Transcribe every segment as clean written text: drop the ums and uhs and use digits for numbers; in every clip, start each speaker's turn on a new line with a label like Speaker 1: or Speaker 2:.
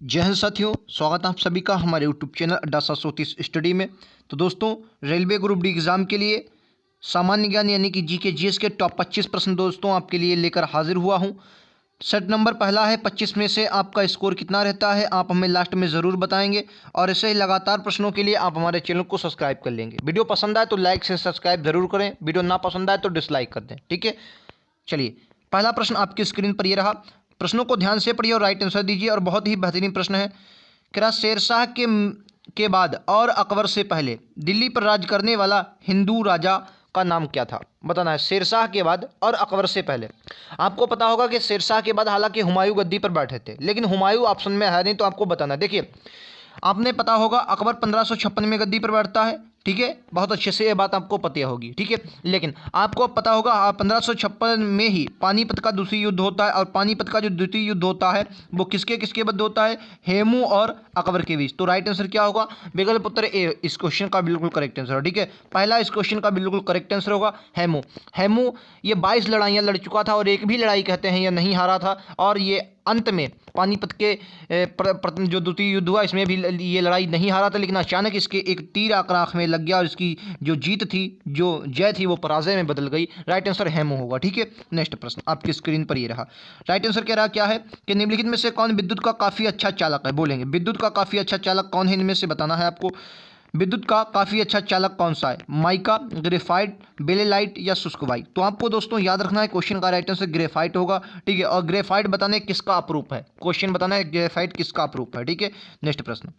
Speaker 1: जय हिंद साथियों, स्वागत है आप सभी का हमारे यूट्यूब चैनल अड्डा 730 स्टडी में। तो दोस्तों, रेलवे ग्रुप डी एग्ज़ाम के लिए सामान्य ज्ञान यानी कि जीके जीएस के टॉप 25 प्रश्न दोस्तों आपके लिए लेकर हाजिर हुआ हूं। सेट नंबर पहला है, 25 में से आपका स्कोर कितना रहता है आप हमें लास्ट में ज़रूर बताएंगे। और ऐसे ही लगातार प्रश्नों के लिए आप हमारे चैनल को सब्सक्राइब कर लेंगे। वीडियो पसंद आए तो लाइक से सब्सक्राइब जरूर करें, वीडियो ना पसंद आए तो डिसलाइक कर दें, ठीक है। चलिए, पहला प्रश्न आपकी स्क्रीन पर ये रहा। प्रश्नों को ध्यान से पढ़िए और राइट आंसर दीजिए। और बहुत ही बेहतरीन प्रश्न है। कह रहा, शेरशाह के बाद और अकबर से पहले दिल्ली पर राज करने वाला हिंदू राजा का नाम क्या था? बताना है। शेरशाह के बाद और अकबर से पहले। आपको पता होगा कि शेरशाह के बाद हालांकि हुमायूं गद्दी पर बैठे थे, लेकिन हुमायूं ऑप्शन में है नहीं, तो आपको बताना है। देखिए, आपने पता होगा अकबर 1556 में गद्दी पर बैठता है, ठीक है। बहुत अच्छे से ये बात आपको पता होगी, ठीक है। लेकिन आपको पता होगा 1556 में ही पानीपत का दूसरी युद्ध होता है। और पानीपत का जो द्वितीय युद्ध होता है वो किसके किसके मध्य होता है? हेमू और अकबर के बीच। तो राइट आंसर क्या होगा? विकल्प उत्तर ए इस क्वेश्चन का बिल्कुल करेक्ट आंसर, ठीक है। पहला इस क्वेश्चन का बिल्कुल करेक्ट आंसर होगा हेमू। हेमू ये 22 लड़ाइयाँ लड़ चुका था और एक भी लड़ाई कहते हैं या नहीं हारा था। और ये अंत में पानीपत के जो द्वितीय युद्ध हुआ इसमें भी ये लड़ाई नहीं हारा था, लेकिन अचानक इसके एक तीर आकर आँख में लग गया और इसकी जो जीत थी, जो जय थी, वो पराजय में बदल गई। राइट आंसर हेमू होगा, ठीक है। नेक्स्ट प्रश्न आपकी स्क्रीन पर ये रहा। राइट आंसर कह रहा क्या है कि निम्नलिखित में से कौन विद्युत का काफ़ी अच्छा चालक है? बोलेंगे विद्युत का काफ़ी अच्छा चालक कौन है, इनमें से बताना है आपको। विद्युत का काफ़ी अच्छा चालक कौन सा है? माइका, ग्रेफाइट, बेलेलाइट या शुष्क वाई? तो आपको दोस्तों याद रखना है, क्वेश्चन का राइट आंसर ग्रेफाइट होगा, ठीक है। और ग्रेफाइट बताने किसका अप्रूप है, क्वेश्चन बताना है ग्रेफाइट किसका अप्रूप है, ठीक है। नेक्स्ट प्रश्न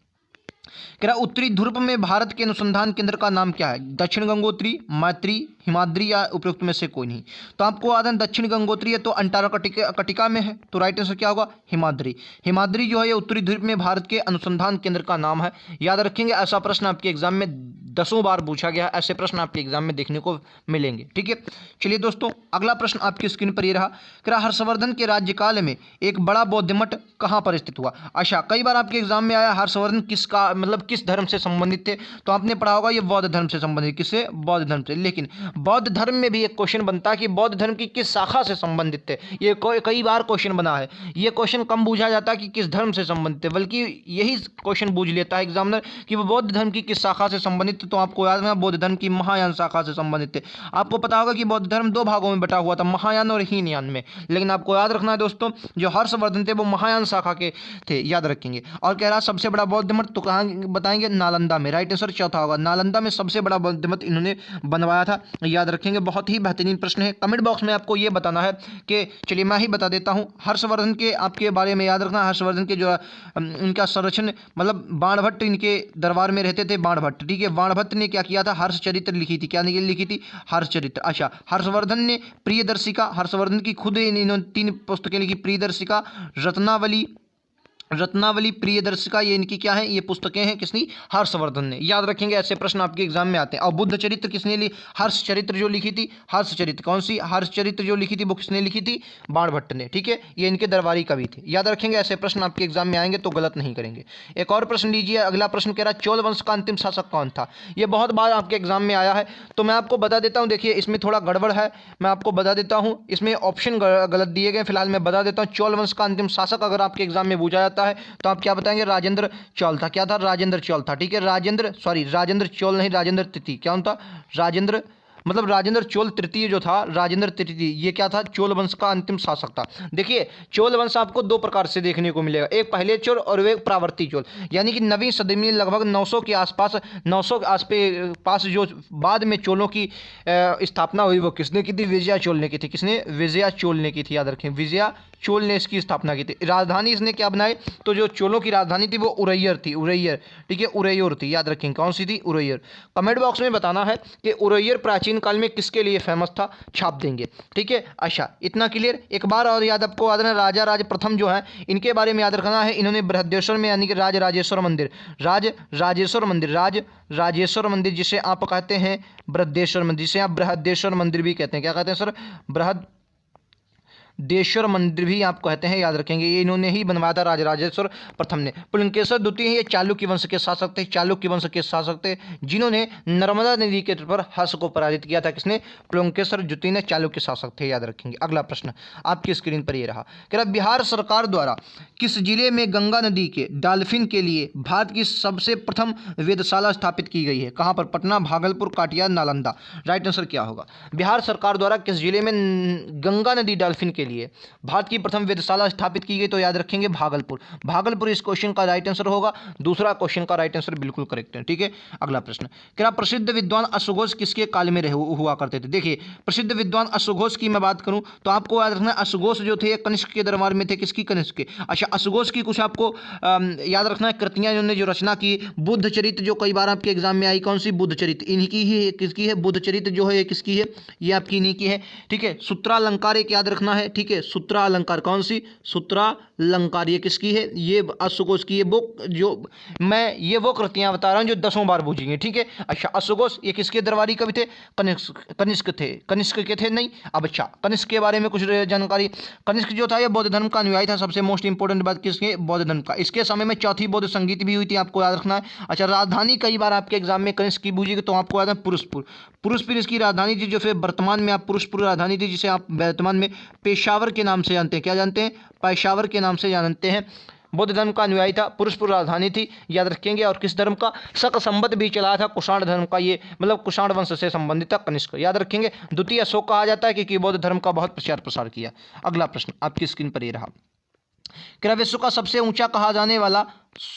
Speaker 1: कह रहा, उत्तरी ध्रुव में भारत के अनुसंधान केंद्र का नाम क्या है? दक्षिण गंगोत्री, मैत्री, हिमाद्री या उपयुक्त में से कोई नहीं? तो आपको याद है दक्षिण गंगोत्री है तो अंटार्कटिका में है, तो राइट आंसर क्या होगा? हिमाद्री। हिमाद्री जो है ये उत्तरी ध्रुव में भारत के अनुसंधान केंद्र का नाम है। याद रखेंगे, ऐसा प्रश्न आपके एग्जाम में 10 बार पूछा गया, ऐसे प्रश्न आपके एग्जाम में देखने को मिलेंगे, ठीक है। चलिए दोस्तों, अगला प्रश्न आपकी स्क्रीन पर ये रहा। कह रहा, हर्षवर्धन के राज्यकाल में एक बड़ा बौद्ध मठ कहाँ पर स्थित हुआ? अच्छा, कई बार आपके एग्जाम में आया हर्षवर्धन किसका मतलब किस धर्म से संबंधित थे, तो आपने पढ़ा होगा ये बौद्ध धर्म से संबंधित। किससे? बौद्ध धर्म से। लेकिन बौद्ध धर्म में भी एक क्वेश्चन बनता है कि बौद्ध धर्म की किस शाखा से संबंधित थे। ये कई बार क्वेश्चन बना है। ये क्वेश्चन कम पूछा जाता है कि किस धर्म से संबंधित है, बल्कि यही क्वेश्चन पूछ लेता है एग्जामिनर कि वो बौद्ध धर्म की किस शाखा से संबंधित थे। तो आपको याद है बौद्ध धर्म की महायान शाखा से संबंधित थे। आपको पता होगा कि बौद्ध धर्म 2 भागों में बटा हुआ था, महायान और हीनयान में। लेकिन आपको याद रखना है दोस्तों, जो हर्षवर्धन थे वो महायान शाखा के थे, याद रखेंगे। और कह रहा सबसे बड़ा बौद्ध मठ तो कहाँ बताएंगे? नालंदा में। राइट आंसर चौथा होगा, नालंदा में सबसे बड़ा बौद्ध मठ इन्होंने बनवाया था, याद रखेंगे। बहुत ही बेहतरीन प्रश्न है। कमेंट बॉक्स में आपको ये बताना है कि चलिए मैं ही बता देता हूँ हर्षवर्धन के आपके बारे में। याद रखना हर्षवर्धन के जो उनका संरक्षण मतलब बाणभट्ट इनके दरबार में रहते थे, बाणभट्ट, ठीक है। बाणभट्ट ने क्या किया था? हर्षचरित्र लिखी थी। क्या लिखी थी? हर्षचरित्र। अच्छा, हर्षवर्धन ने प्रियदर्शिका, हर्षवर्धन की खुद इन्होंने 3 पुस्तकें लिखी, प्रियदर्शिका, रत्नावली, प्रियदर्शिका, ये इनकी क्या है? ये पुस्तकें हैं किसनी? हर्षवर्धन ने। याद रखेंगे, ऐसे प्रश्न आपके एग्जाम में आते हैं। और बुद्ध चरित्र किसने ली? हर्षचरित्र जो लिखी थी, हर्षचरित्र कौन सी? हर्षचरित्र जो लिखी थी वो किसने लिखी थी? बाणभट्ट ने, ठीक है। ये इनके दरबारी कवि थे। याद रखेंगे, ऐसे प्रश्न आपके एग्जाम में आएंगे तो गलत नहीं करेंगे। एक और प्रश्न लीजिए। अगला प्रश्न कह रहा है चोल वंश का अंतिम शासक कौन था? ये बहुत बार आपके एग्जाम में आया है, तो मैं आपको बता देता हूँ। देखिए, इसमें थोड़ा गड़बड़ है, मैं आपको बता देता हूँ। इसमें ऑप्शन गलत दिए गए, फिलहाल मैं बता देता हूँ। चोल वंश का अंतिम शासक अगर आपके एग्जाम में पूछा जाता है तो आप क्या बताएंगे? राजेंद्र चोल था। क्या था? राजेंद्र चोल था, ठीक है। राजेंद्र चोल नहीं, राजेंद्र तृतीय। क्या था? राजेंद्र मतलब राजेंद्र चोल तृतीय जो था, राजेंद्र तृतीय, ये क्या था? चोल वंश का अंतिम शासक था। देखिए, चोल वंश आपको 2 प्रकार से देखने को मिलेगा, एक पहले चोल और एक प्रावर्ती चोल। यानी कि 9वीं सदी में लगभग 900 के आसपास, 900 के पास जो बाद में चोलों की स्थापना हुई वो किसने की थी? विजया चोल ने की थी। किसने? विजया चोल ने की थी। याद रखें, विजया चोल ने इसकी स्थापना की थी। राजधानी इसने क्या बनाई? तो जो चोलों की राजधानी थी वो उरैयर थी, उरैयर, ठीक है, उरैयर थी। याद रखें, कौन सी थी? उरैयर। कमेंट बॉक्स में बताना है कि उरैयर प्राचीन काल में किसके लिए फेमस था, छाप देंगे, ठीक है। अच्छा, इतना क्लियर। एक बार और याद आपको याद है, राजा राज प्रथम जो है इनके बारे में याद रखना है। इन्होंने बृहदेश्वर में यानी कि राजेश्वर मंदिर जिसे आप कहते हैं बृहदेश्वर मंदिर, जिसे आप बृहदेश्वर मंदिर भी कहते हैं। क्या कहते हैं सर? देश्वर मंदिर भी आप कहते हैं, याद रखेंगे। ये इन्होंने ही बनवाया था, राजराजेश्वर प्रथम ने। पुलकेशर द्वितीय ये चालुक्य वंश के शासक थे, चालुक्य वंश के शासक थे, जिन्होंने नर्मदा नदी के तट पर हर्ष को पराजित किया था। किसने? पुलकेशर द्वितीय ने, चालुक्य शासक थे, याद रखेंगे। अगला प्रश्न आपकी स्क्रीन पर ये रहा, कह रहा बिहार सरकार द्वारा किस जिले में गंगा नदी के डॉल्फिन के लिए भारत की सबसे प्रथम वेधशाला स्थापित की गई है? कहां पर? पटना, भागलपुर, काटिया, नालंदा। राइट आंसर क्या होगा? बिहार सरकार द्वारा किस जिले में गंगा नदी डॉल्फिन के लिए भारत की प्रथम वेधशाला स्थापित की गई? तो याद रखेंगे भागलपुर। भागलपुर इस क्वेश्चन का राइट आंसर होगा। दूसरा क्वेश्चन का राइट आंसर बिल्कुल करेक्ट है, ठीक है। अगला प्रश्न, क्या प्रसिद्ध विद्वान अश्वघोष किसके काल में हुआ करते थे? देखिए, प्रसिद्ध विद्वान अश्वघोष की मैं बात करूं तो आपको याद रखना, अश्वघोष जो थे कनिष्क के दरबार में थे। किसकी? कनिष्क के। अच्छा, अश्वघोष की कुछ आपको याद रखना है कृतियां जिन्होंने जो रचना की। बुद्ध चरित्र जो कई बार आपके एग्जाम में आई, कौन सी? बुद्ध चरित्र, इन्हीं की ही है। किसकी है? बुद्ध चरित्र जो है ये किसकी है? ये आपकी इन्हीं की है, ठीक है। सूत्रालंकार एक याद रखना है, ठीक है। सूत्रालंकार कौन सी? सूत्रालंकार ये किसकी है? ये अश्वघोष की। ये बुक जो मैं ये वो कृतियां बता रहा हूं जो 10 बार पूछेंगे, ठीक है। अच्छा, अश्वघोष ये किसके दरबारी कवि थे? कनिष्क थे। कनिष्क के थे नहीं। अब अच्छा, कनिष्क के बारे में कुछ जानकारी। कनिष्क जो था ये बौद्ध धर्म का अनुयायी था। सबसे मोस्ट इंपोर्टेंट बात किसके? बौद्ध धर्म का। इसके समय में चौथी बौद्ध संगीत भी हुई थी, आपको याद रखना है। अच्छा, राजधानी कई बार आपके एग्जाम में कनिष्क की पूछेगी तो आपको याद है पुरुषपुर। पुरुषपुर इसकी राजधानी थी, जो फिर वर्तमान में आप पुरुषपुर राजधानी थी, जिसे आप वर्तमान में पेशावर के नाम से जानते हैं। क्या जानते हैं? पेशावर के नाम से जानते हैं। बौद्ध धर्म का अनुयायी था, पुरुषपुर राजधानी थी, याद रखेंगे। और किस धर्म का? शक संवत भी चलाया था, कुषाण धर्म का। ये मतलब कुषाण वंश से संबंधित था कनिष्क, याद रखेंगे। द्वितीय अशोक कहा जाता है क्योंकि बौद्ध धर्म का बहुत प्रचार प्रसार किया। अगला प्रश्न आपकी स्क्रीन पर ये रहा, क्या विश्व का सबसे ऊंचा कहा जाने वाला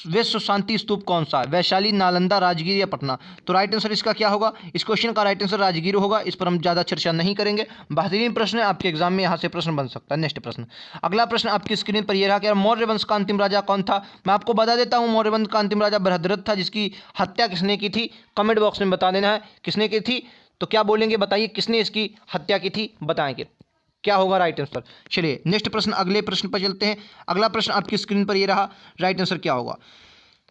Speaker 1: विश्व शांति स्तूप कौन सा है? वैशाली, नालंदा, राजगीर या पटना? तो राइट आंसर इसका क्या होगा? इस क्वेश्चन का राइट आंसर राजगीर होगा। इस पर हम ज्यादा चर्चा नहीं करेंगे। बेहतरीन प्रश्न है, आपके एग्जाम में यहां से प्रश्न बन सकता है। नेक्स्ट प्रश्न, अगला प्रश्न आपकी स्क्रीन पर यह रहा कि मौर्य वंश का अंतिम राजा कौन था? मैं आपको बता देता हूं, मौर्य वंश का अंतिम राजा बृहद्रथ था, जिसकी हत्या किसने की थी? कमेंट बॉक्स में बता देना है किसने की थी। तो क्या बोलेंगे? बताइए किसने इसकी हत्या की थी, बताएंगे क्या होगा राइट आंसर। चलिए नेक्स्ट प्रश्न, अगले प्रश्न पर चलते हैं। अगला प्रश्न आपकी स्क्रीन पर ये रहा, राइट आंसर क्या होगा?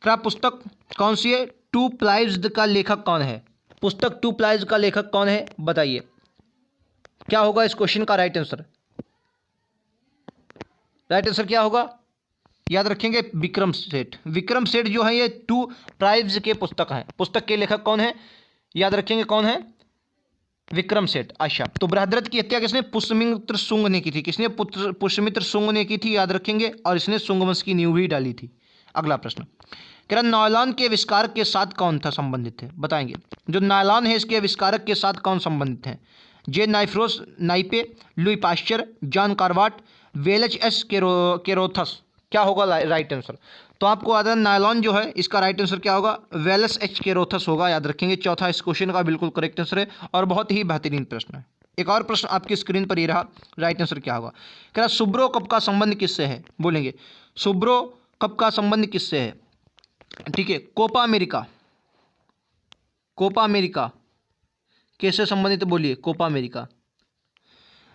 Speaker 1: क्या पुस्तक कौन सी है? टू प्लाइज का लेखक कौन है? पुस्तक टू प्लाइज का लेखक कौन है, बताइए क्या होगा इस क्वेश्चन का राइट आंसर। राइट आंसर क्या होगा? याद रखेंगे विक्रम सेठ। विक्रम सेठ जो है ये टू प्राइज के पुस्तक हैं। पुस्तक के लेखक कौन है? याद रखेंगे कौन है? विक्रम सेठ। अच्छा, तो बृहद्रथ की हत्या किसने? पुष्यमित्र शुंग ने की थी। किसने? पुष्यमित्र शुंग ने की थी, याद रखेंगे। और इसने शुंग वंश की नींव भी डाली थी। अगला प्रश्न, क्या नायलॉन के आविष्कारक के साथ कौन था संबंधित है, बताएंगे। जो नायलॉन है इसके आविष्कारक के साथ कौन संबंधित है? जे नाइफ्रोस नाइपे, लुई पाश्चर, जॉन कार्वाट, वेलच एस केरोथस। क्या होगा राइट आंसर? तो आपको याद है नायलॉन जो है इसका राइट आंसर क्या होगा? वेलस एच केरोथस होगा, याद रखेंगे। चौथा इस क्वेश्चन का बिल्कुल करेक्ट आंसर है और बहुत ही बेहतरीन प्रश्न है। एक और प्रश्न आपकी स्क्रीन पर ये रहा, राइट आंसर क्या होगा? क्या सुब्रो कप का संबंध किससे है, बोलेंगे। सुब्रो कप का संबंध किससे है? ठीक है, कोपा अमेरिका। कोपा अमेरिका कैसे संबंधित है, बोलिए। कोपा अमेरिका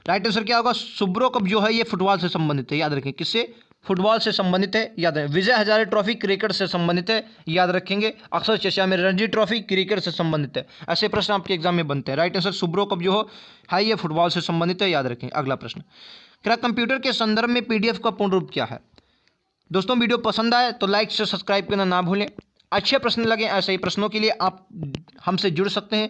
Speaker 1: राइट आंसर क्या होगा? सुब्रो कप जो है ये फुटबॉल से संबंधित है, याद रखें। किससे? फुटबॉल से संबंधित है, याद रखें। विजय हजारे ट्रॉफी क्रिकेट से संबंधित है, याद रखेंगे। अक्सर चर्चा में रणजी ट्रॉफी क्रिकेट से संबंधित है। ऐसे प्रश्न आपके एग्जाम में बनते हैं। राइट आंसर सुब्रो कप जो है ये फुटबॉल से संबंधित है, याद रखें। अगला प्रश्न, क्या कंप्यूटर के संदर्भ में पीडीएफ का पूर्ण रूप क्या है? दोस्तों वीडियो पसंद आए तो लाइक से सब्सक्राइब करना ना भूलें। अच्छे प्रश्न लगे ऐसे ही प्रश्नों के लिए आप हमसे जुड़ सकते हैं।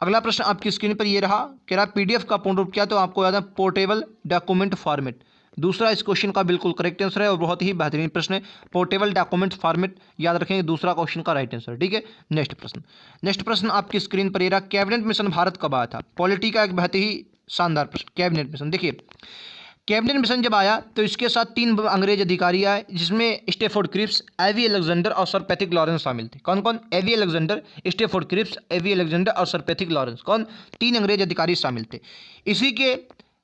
Speaker 1: अगला प्रश्न आपकी स्क्रीन पर ये रहा, कि पीडीएफ का पूर्ण रूप क्या? तो आपको याद है पोर्टेबल डॉक्यूमेंट फॉर्मेट। दूसरा इस क्वेश्चन का बिल्कुल करेक्ट आंसर है और बहुत ही बेहतरीन प्रश्न है, पोर्टेबल डॉक्यूमेंट फॉर्मेट, याद रखेंगे। दूसरा क्वेश्चन का राइट आंसर, ठीक है। नेक्स्ट प्रश्न आपकी स्क्रीन पर ये रहा, कैबिनेट मिशन भारत कब आया था? पॉलिटी का एक बहुत ही शानदार प्रश्न। कैबिनेट मिशन, देखिए कैबिनेट मिशन जब आया तो इसके साथ 3 अंग्रेज अधिकारी आए, जिसमें स्टेफोर्ड क्रिप्स, एवी अलेक्जेंडर और सर पैथिक लॉरेंस शामिल थे। कौन कौन? एवी अलेक्जेंडर, स्टेफोर्ड क्रिप्स, एवी अलेक्जेंडर और सर पैथिक लॉरेंस। कौन? 3 अंग्रेज अधिकारी शामिल थे। इसी के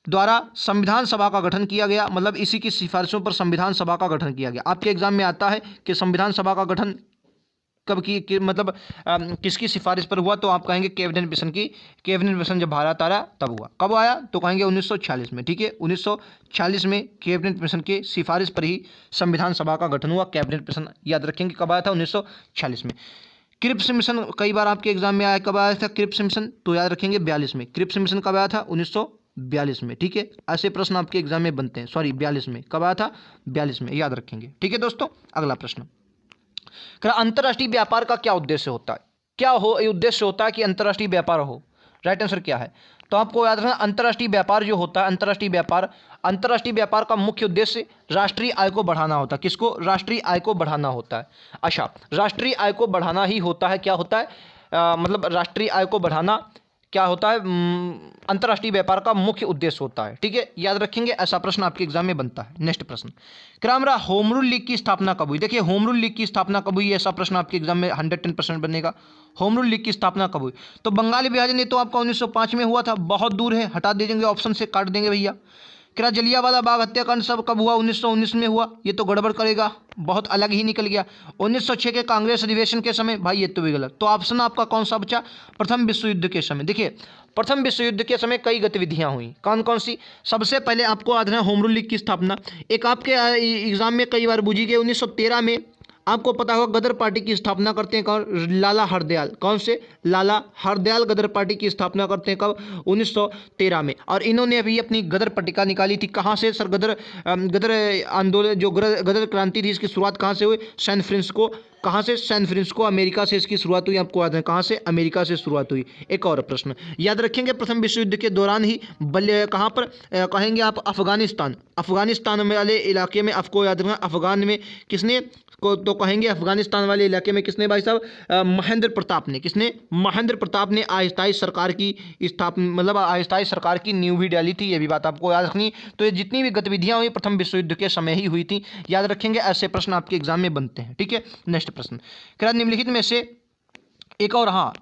Speaker 1: द्वारा संविधान सभा का गठन किया गया, मतलब इसी की सिफारिशों पर संविधान सभा का गठन किया गया। आपके एग्जाम में आता है कि संविधान सभा का गठन कब की मतलब किसकी सिफारिश पर हुआ? तो आप कहेंगे कैबिनेट मिशन की। कैबिनेट मिशन जब भारत आया तब हुआ। कब आया? तो कहेंगे 1946 में, ठीक है। 1946 में कैबिनेट मिशन की सिफारिश पर ही संविधान सभा का गठन हुआ। कैबिनेट मिशन याद रखेंगे कब आया था? 1946 में। क्रिप्स मिशन कई बार आपके एग्जाम में आया, कब आया था क्रिप्स मिशन? तो याद रखेंगे 42 में। क्रिप्स मिशन कब आया था? 42 में, ठीक है। ऐसे प्रश्न आपके एग्जाम में बनते हैं, सॉरी 42 में, कब आया था? 42 में, याद रखेंगे, ठीक है दोस्तों। अगला प्रश्न, अंतर्राष्ट्रीय व्यापार का क्या उद्देश्य होता है? क्या हो उद्देश्य होता है कि अंतर्राष्ट्रीय व्यापार हो? राइट आंसर क्या है? तो आपको याद रखना, अंतर्राष्ट्रीय व्यापार जो होता है, अंतर्राष्ट्रीय व्यापार का मुख्य उद्देश्य राष्ट्रीय आय को बढ़ाना होता है। किसको? राष्ट्रीय आय को बढ़ाना होता है। अच्छा, राष्ट्रीय आय को बढ़ाना ही होता है, क्या होता है? मतलब राष्ट्रीय आय को बढ़ाना क्या होता है? अंतर्राष्ट्रीय व्यापार का मुख्य उद्देश्य होता है, ठीक है, याद रखेंगे। ऐसा प्रश्न आपके एग्जाम में बनता है। नेक्स्ट प्रश्न, क्या होम रूल लीग की स्थापना कब हुई? देखिए, होम रूल लीग की स्थापना कब हुई, ऐसा प्रश्न आपके एग्जाम में 110% बनेगा। होम रूल लीग की स्थापना कब हुई? तो बंगाली विभाजन ये तो आपका 1905 में हुआ था, बहुत दूर है, हटा दे देंगे, ऑप्शन से काट देंगे भैया। क्या जलियांवाला बाग हत्याकांड सब कब हुआ? 1919 में हुआ, ये तो गड़बड़ करेगा, बहुत अलग ही निकल गया। 1906 के कांग्रेस अधिवेशन के समय, भाई ये तो भी गलत। तो ऑप्शन आपका कौन सा बचा? प्रथम विश्व युद्ध के समय। देखिए, प्रथम विश्व युद्ध के समय कई गतिविधियां हुई, कौन कौन सी? सबसे पहले आपको याद है होम रूल लीग की स्थापना, एक आपके एग्जाम में कई बार पूछी गई। 1913 में आपको पता होगा गदर पार्टी की स्थापना करते हैं कौन? लाला हरदयाल। कौन से? लाला हरदयाल गदर पार्टी की स्थापना करते हैं कब? 1913 में। और इन्होंने अभी अपनी गदर पट्टिका निकाली थी, कहाँ से सर? गदर आंदोलन, जो गदर क्रांति थी, इसकी शुरुआत कहाँ से हुई? San Francisco. कहाँ से? सैन फ्रांसिस्को, अमेरिका से इसकी शुरुआत हुई। आपको याद है कहाँ से? अमेरिका से शुरुआत हुई। एक और प्रश्न याद रखेंगे, प्रथम विश्व युद्ध के दौरान ही कहाँ पर कहेंगे आप? अफगानिस्तान वाले इलाके में, आपको याद रखना, अफगान में किसने को तो कहेंगे अफगानिस्तान वाले इलाके में किसने भाई साहब? महेंद्र प्रताप ने। किसने? महेंद्र प्रताप ने अस्थायी सरकार की स्थापना, मतलब अस्थायी सरकार की नींव भी डाली थी, ये भी बात आपको याद रखनी। तो ये जितनी भी गतिविधियां हुई प्रथम विश्व युद्ध के समय ही हुई थी, याद रखेंगे। ऐसे प्रश्न आपके एग्जाम में बनते हैं, ठीक है। नेक्स्ट प्रश्न, क्या निम्नलिखित में से एक और, हाँ,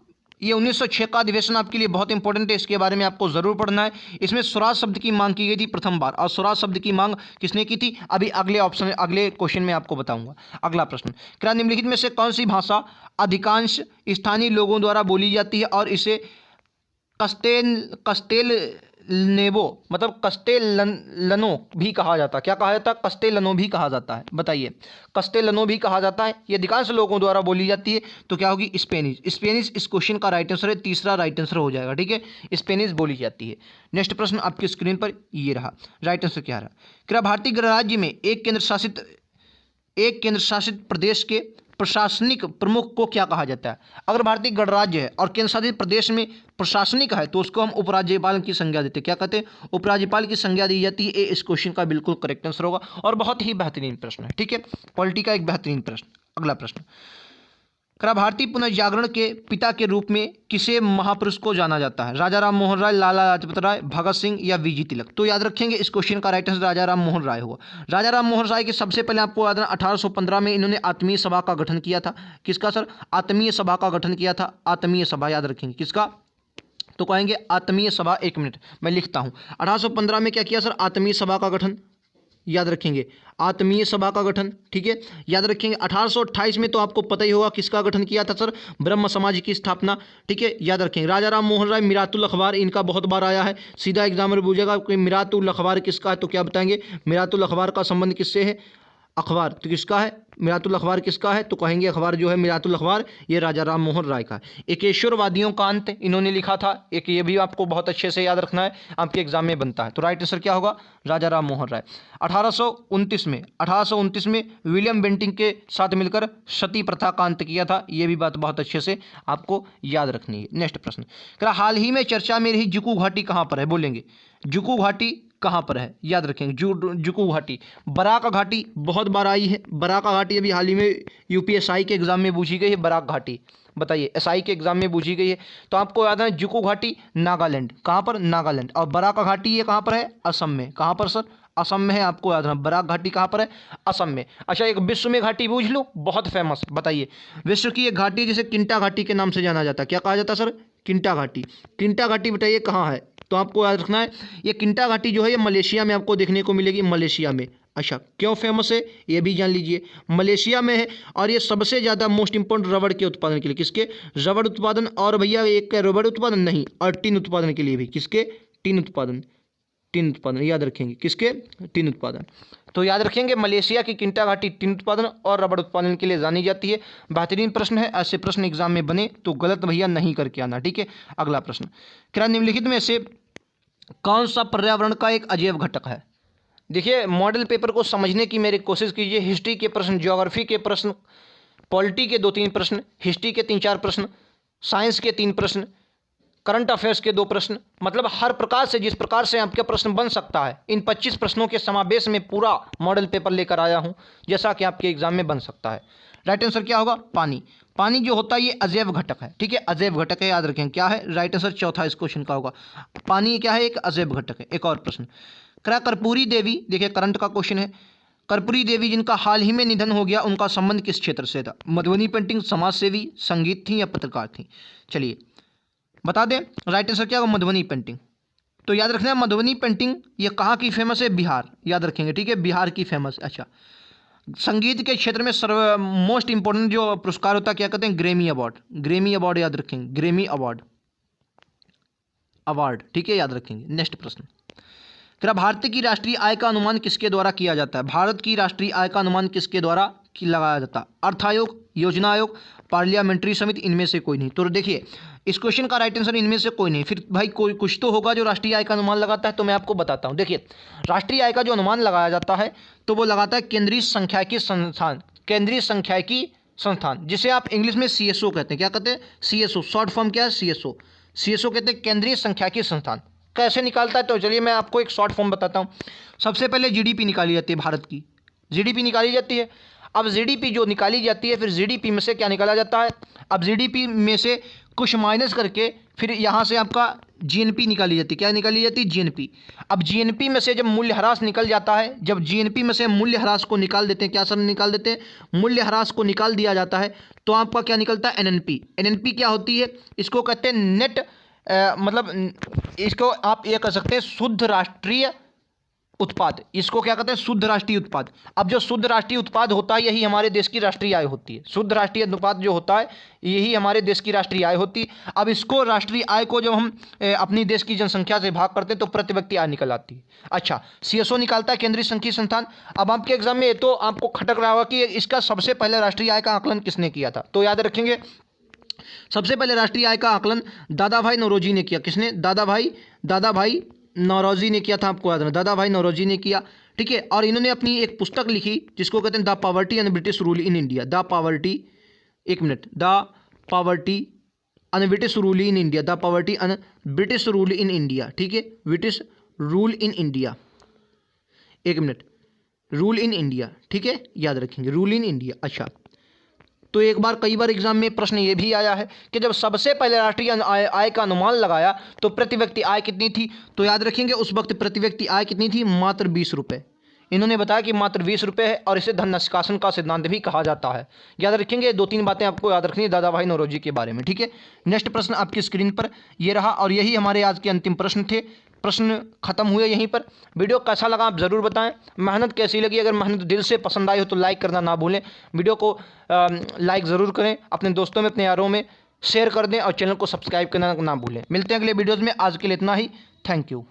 Speaker 1: ये 1906 का अधिवेशन आपके लिए बहुत इंपॉर्टेंट है, इसके बारे में आपको जरूर पढ़ना है। इसमें स्वराज शब्द की मांग की गई थी प्रथम बार, और स्वराज शब्द की मांग किसने की थी? अभी अगले ऑप्शन, अगले क्वेश्चन में आपको बताऊंगा। अगला प्रश्न, क्या निम्नलिखित में से कौन सी भाषा अधिकांश स्थानीय लोगों द्वारा बोली जाती है और इसे कस्टेलनेवो मतलब कस्टेलनो भी कहा जाता है? क्या कहा जाता है? कस्टेलनो भी कहा जाता है। बताइए, कस्टेलनो भी कहा जाता है, ये अधिकांश लोगों द्वारा बोली जाती है, तो क्या होगी? स्पेनिश। स्पेनिश इस क्वेश्चन का राइट आंसर है, तीसरा राइट आंसर हो जाएगा, ठीक है, स्पेनिश बोली जाती है। नेक्स्ट प्रश्न आपकी स्क्रीन पर ये रहा, राइट आंसर क्या रहा? क्या भारतीय गणराज्य में एक केंद्र शासित प्रदेश के प्रशासनिक प्रमुख को क्या कहा जाता है? अगर भारतीय गणराज्य है और केंद्र शासित प्रदेश में प्रशासनिक है तो उसको हम उपराज्यपाल की संज्ञा देते हैं। क्या कहते हैं? उपराज्यपाल की संज्ञा दी जाती है। ये इस क्वेश्चन का बिल्कुल करेक्ट आंसर होगा, और बहुत ही बेहतरीन प्रश्न है, ठीक है, पॉलिटी का एक बेहतरीन प्रश्न। अगला प्रश्न, क्या भारतीय पुनर्जागरण के पिता के रूप में किसे महापुरुष को जाना जाता है? राजा राम मोहन राय, लाला लाजपत राय, भगत सिंह या वीजी तिलक? तो याद रखेंगे इस क्वेश्चन का राइट आंसर राजा राम मोहन राय होगा। राजा राम मोहन राय के सबसे पहले आपको याद रखना 1815 में इन्होंने आत्मीय सभा का गठन किया था। किसका सर? आत्मीय सभा का गठन किया था। आत्मीय सभा याद रखेंगे, किसका? तो कहेंगे आत्मीय सभा। एक मिनट मैं लिखता हूँ, 1815 में क्या किया सर? आत्मीय सभा का गठन, याद रखेंगे, आत्मीय सभा का गठन, ठीक है, याद रखेंगे। 1828 में तो आपको पता ही होगा किसका गठन किया था सर? ब्रह्म समाज की स्थापना, ठीक है, याद रखेंगे। राजा राम मोहन राय, मिरातुल अखबार, इनका बहुत बार आया है, सीधा एग्जाम में पूछेगा कि मिरातुल अखबार किसका है, तो क्या बताएंगे? मिरातुल अखबार का संबंध किससे है? अखबार, तो किसका है? मिरातुल अखबार किसका है? तो कहेंगे अखबार जो है मिरातुल अखबार, ये राजा राम मोहन राय का है। एकेश्वरवादियों का अंत इन्होंने लिखा था, एक ये भी आपको बहुत अच्छे से याद रखना है, आपके एग्जाम में बनता है। तो राइट आंसर क्या होगा? राजा राम मोहन राय। 1829 में विलियम बेंटिंक के साथ मिलकर सती प्रथा का अंत किया था, ये भी बात बहुत अच्छे से आपको याद रखनी है। नेक्स्ट प्रश्न, क्या हाल ही में चर्चा में रही जुकू घाटी कहाँ पर है? बोलेंगे जुकू घाटी कहाँ पर है? याद रखेंगे जुकू घाटी। बराक घाटी बहुत बार आई है, बराक घाटी अभी हाल ही में यूपीएसआई के एग्जाम में पूछी गई है, बराक घाटी। बताइए, एसआई के एग्जाम में पूछी गई है, तो आपको याद है जुकू घाटी नागालैंड। कहाँ पर? नागालैंड। और बराक घाटी ये कहाँ पर है? असम में। कहाँ पर सर? असम में है, आपको याद रखना। बराक घाटी कहाँ पर है? असम में। अच्छा, एक विश्व में घाटी पूछ लो, बहुत फेमस, बताइए, विश्व की एक घाटी जिसे किंटा घाटी के नाम से जाना जाता है, क्या कहा जाता है सर? किंटा घाटी। किंटा घाटी बताइए कहाँ है? तो आपको याद रखना है, ये किंटा घाटी जो है ये मलेशिया में आपको देखने को मिलेगी, मलेशिया में। अच्छा, क्यों फेमस है ये भी जान लीजिए, मलेशिया में है, और ये सबसे ज़्यादा मोस्ट इंपॉर्टेंट रबड़ के उत्पादन के लिए, किसके? रबड़ उत्पादन, और भैया एक रबड़ उत्पादन नहीं, और टिन उत्पादन के लिए भी, किसके? टिन उत्पादन, टिन उत्पादन, याद रखेंगे, किसके? टिन उत्पादन। तो याद रखेंगे मलेशिया की किंटा घाटी टिन उत्पादन और रबड़ उत्पादन के लिए जानी जाती है। बेहतरीन प्रश्न है, ऐसे प्रश्न एग्जाम में बने तो गलत भैया नहीं करके आना, ठीक है। अगला प्रश्न, क्या निम्नलिखित में से कौन सा पर्यावरण का एक अजैव घटक है? देखिए, मॉडल पेपर को समझने की मेरी कोशिश कीजिए। हिस्ट्री के प्रश्न, ज्योग्राफी के प्रश्न, पॉलिटी के 2-3 प्रश्न, हिस्ट्री के 3-4 प्रश्न, साइंस के 3 प्रश्न, करंट अफेयर्स के 2 प्रश्न, मतलब हर प्रकार से जिस प्रकार से आपके प्रश्न बन सकता है, इन 25 प्रश्नों के समावेश में पूरा मॉडल पेपर लेकर आया हूं, जैसा कि आपके एग्जाम में बन सकता है। राइट आंसर क्या होगा? पानी। पानी जो होता है ये अजैव घटक है, ठीक है, अजैव घटक है, याद रखें क्या है। राइट आंसर चौथा इस क्वेश्चन का होगा, पानी क्या है? एक अजैव घटक है। एक और प्रश्न, कर्पूरी देवी, देखिए करंट का क्वेश्चन है, कर्पूरी देवी जिनका हाल ही में निधन हो गया, उनका संबंध किस क्षेत्र से था? मधुबनी पेंटिंग, समाज सेवी, संगीत थी या पत्रकार थी? चलिए बता दें, राइट आंसर क्या होगा? मधुबनी पेंटिंग। तो याद रखना है मधुबनी पेंटिंग ये कहाँ की फेमस है? बिहार, याद रखेंगे, ठीक है, बिहार की फेमस। अच्छा, संगीत के क्षेत्र में सर्व मोस्ट इंपॉर्टेंट जो पुरस्कार होता है क्या कहते हैं? Grammy award. ग्रेमी अवार्ड याद रखेंगे, ग्रेमी अवार्ड, अवार्ड, ठीक है, याद रखेंगे। नेक्स्ट प्रश्न, क्या भारत की राष्ट्रीय आय का अनुमान किसके द्वारा किया जाता है? भारत की राष्ट्रीय आय का अनुमान किसके द्वारा लगाया जाता है? अर्थ आयोग, योजना आयोग, पार्लियामेंट्री समिति, इनमें से कोई नहीं। तो देखिए इस क्वेश्चन का राइट आंसर इनमें से कोई नहीं। फिर भाई कोई कुछ तो होगा जो राष्ट्रीय आय का अनुमान लगाता है, तो मैं आपको बताता हूं। देखिए, राष्ट्रीय आय का जो अनुमान लगाया जाता है तो वो लगाता है केंद्रीय सांख्यिकी संस्थान, केंद्रीय सांख्यिकी संस्थान, जिसे आप इंग्लिश में CSO कहते हैं। क्या कहते हैं? CSO, शॉर्ट फॉर्म क्या है? CSO। CSO कहते हैं केंद्रीय सांख्यिकी संस्थान। कैसे निकालता है? तो चलिए मैं आपको एक शॉर्ट फॉर्म बताता हूँ। सबसे पहले GDP निकाली जाती है, भारत की GDP निकाली जाती है। अब GDP जो निकाली जाती है, फिर GDP में से क्या निकाला जाता है? अब GDP में से कुछ माइनस करके फिर यहाँ से आपका GNP निकाली जाती है। क्या निकाली जाती है? GNP। अब GNP में से जब मूल्यह्रास निकल जाता है, जब GNP में से मूल्यह्रास को निकाल देते हैं, क्या सर निकाल देते हैं? मूल्यह्रास को निकाल दिया जाता है, तो आपका क्या निकलता है? NNP। NNP क्या होती है? इसको कहते हैं नेट, मतलब इसको आप ये कह सकते हैं शुद्ध राष्ट्रीय उत्पाद। इसको क्या कहते हैं? शुद्ध राष्ट्रीय उत्पाद। अब जो शुद्ध राष्ट्रीय उत्पाद होता है यही हमारे देश की राष्ट्रीय आय होती है। शुद्ध राष्ट्रीय उत्पाद जो होता है यही हमारे देश की राष्ट्रीय आय होती है। अब इसको राष्ट्रीय आय को जब हम अपनी देश की जनसंख्या से भाग करते हैं तो प्रति व्यक्ति आय निकल आती है। अच्छा, CSO निकालता है केंद्रीय सांख्यिकी संस्थान। अब आपके एग्जाम में ये तो आपको खटक रहा होगा कि इसका सबसे पहले राष्ट्रीय आय का आकलन किसने किया था? तो याद रखेंगे सबसे पहले राष्ट्रीय आय का आकलन दादा भाई नौरोजी ने किया। किसने? दादा भाई नौरोजी ने किया था, आपको याद रखना, दादा भाई नौरोजी ने किया, ठीक है। और इन्होंने अपनी एक पुस्तक लिखी जिसको कहते हैं the poverty and British rule in India. The poverty, एक minute, the poverty and British rule in India, the poverty and British rule in India, ठीक है, ब्रिटिश रूल इन इंडिया, एक मिनट, रूल इन इंडिया, ठीक है, याद रखेंगे, rule in India. अच्छा, तो एक बार कई बार एग्जाम में प्रश्न ये भी आया है कि जब सबसे पहले राष्ट्रीय आय का अनुमान लगाया तो प्रति व्यक्ति आय कितनी थी? तो याद रखेंगे उस वक्त प्रति व्यक्ति आय कितनी थी? मात्र 20 रुपये। इन्होंने बताया कि मात्र 20 रुपये है और इसे धन निष्कासन का सिद्धांत भी कहा जाता है। याद रखेंगे, 2-3 बातें आपको याद रखनी है दादा भाई नौरोजी के बारे में, ठीक है। नेक्स्ट प्रश्न आपकी स्क्रीन पर ये रहा और यही हमारे आज के अंतिम प्रश्न थे। प्रश्न खत्म हुए यहीं पर। वीडियो कैसा लगा आप ज़रूर बताएं, मेहनत कैसी लगी। अगर मेहनत दिल से पसंद आई हो तो लाइक करना ना भूलें। वीडियो को लाइक ज़रूर करें, अपने दोस्तों में, अपने यारों में शेयर कर दें और चैनल को सब्सक्राइब करना ना भूलें। मिलते हैं अगले वीडियोज़ में, आज के लिए इतना ही। Thank you.